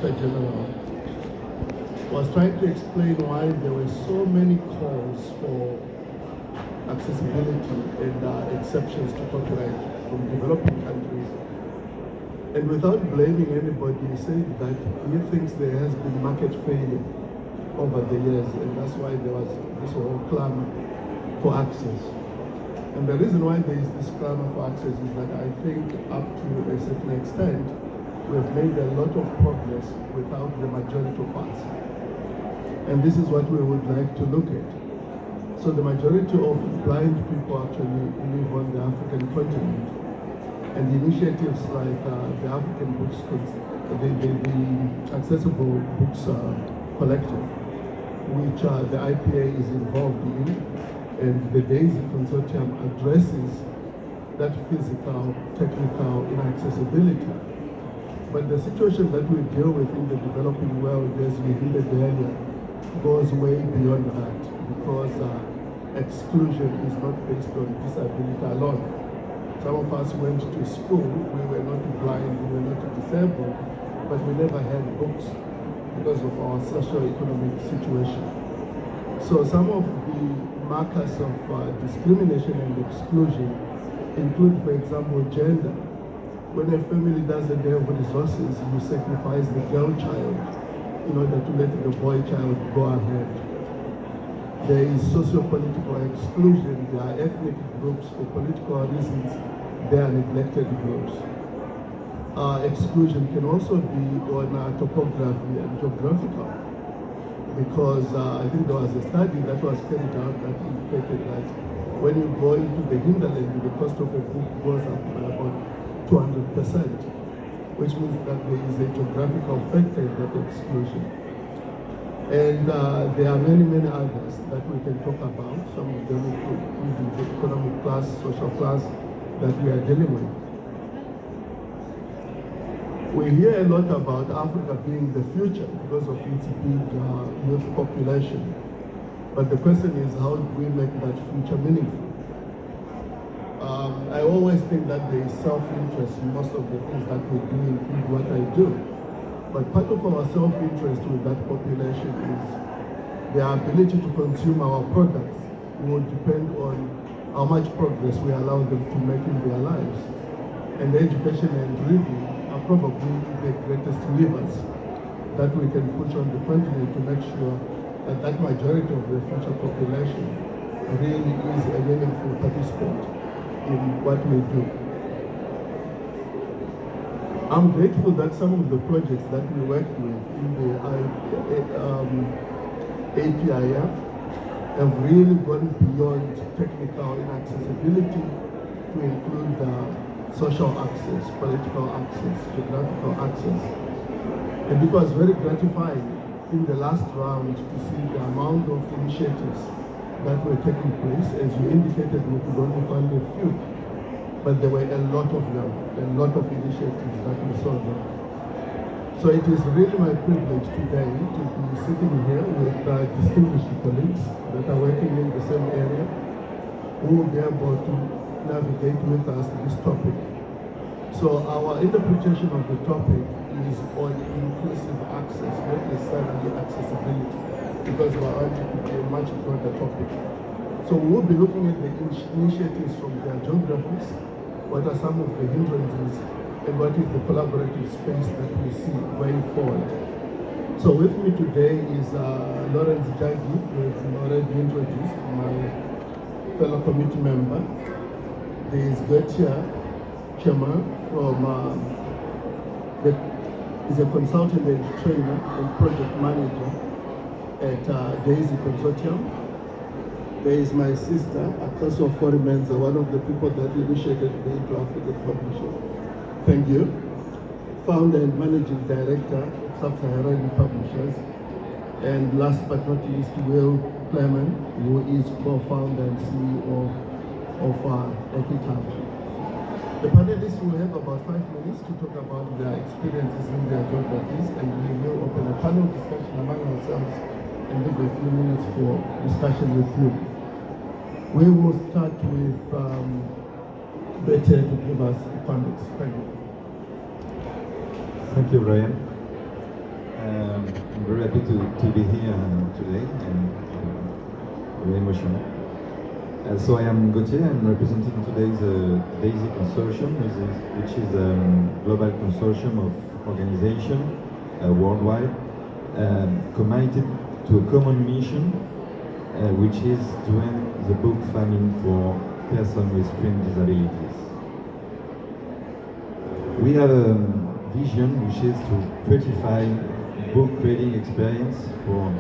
Director General, was trying to explain why there were so many calls for accessibility and exceptions to copyright from developing countries. And without blaming anybody, he said that he thinks there has been market failure over the years, and that's why there was this whole clamor for access. And the reason why there is this clamor for access is that I think up to a certain extent, we've made a lot of progress without the majority of us. And this is what we would like to look at. So the majority of blind people actually live on the African continent. And initiatives like the African Books, the Accessible Books Collective, which the IPA is involved in, and the DAISY Consortium addresses that physical, technical inaccessibility. But the situation that we deal with in the developing world, as we hinted earlier, goes way beyond that, because exclusion is not based on disability alone. Some of us went to school, we were not blind, we were not disabled, but we never had books because of our socio-economic situation. So some of the markers of discrimination and exclusion include, for example, gender. When a family doesn't have resources, you sacrifice the girl child in order to let the boy child go ahead. There is socio-political exclusion. There are ethnic groups for political reasons. They are neglected groups. Exclusion can also be on topography and geographical, because I think there was a study that was carried out that indicated that when you go into the hinterland, the cost of a book goes up by about 200%, which means that there is a geographical factor in that exclusion. And there are many, many others that we can talk about. Some of them include the economic class, social class that we are dealing with. We hear a lot about Africa being the future because of its big youth population. But the question is, how do we make that future meaningful? I always think that there is self-interest in most of the things that we do in what I do. But part of our self-interest with that population is their ability to consume our products will depend on how much progress we allow them to make in their lives. And education and reading are probably the greatest levers that we can push on the continent to make sure that that majority of the future population really is a meaningful participant in what we do. I'm grateful that some of the projects that we worked with in the APIF have really gone beyond technical inaccessibility to include social access, political access, geographical access. And it was very gratifying in the last round to see the amount of initiatives that were taking place. As you indicated, we could only find a few, but there were a lot of them, a lot of initiatives that we saw there. So it is really my privilege today to be sitting here with distinguished colleagues that are working in the same area, who will be able to navigate with us this topic. So our interpretation of the topic is on inclusive access, not necessarily accessibility, because we are to be a much broader topic. So we will be looking at the initiatives from their geographies, what are some of the hindrances, and what is the collaborative space that we see going forward. So with me today is Njagi, who is already introduced, my fellow committee member. There is Gautier Chomel from is a consultant and trainer and project manager at DAISY Consortium. There is my sister, Akoss Ofori-Mensah, one of the people that initiated the Frankfurt Publishers. Thank you. Founder and managing director of Saharan Publishers. And last but not least, Will Clurman, who is co-founder and CEO of eKitabu. The panelists will have about 5 minutes to talk about their experiences in their geographies, and we will open a panel discussion among ourselves and leave a few minutes for discussion with you. We will start with Gautier to give us the comments. Thank you. Thank you, Brian. to be here today, and very emotional. So I am Gautier. I'm representing today the DAISY Consortium, which is a global consortium of organizations worldwide committed to a common mission, which is to end the book famine for persons with print disabilities. We have a vision which is to certify book reading experience for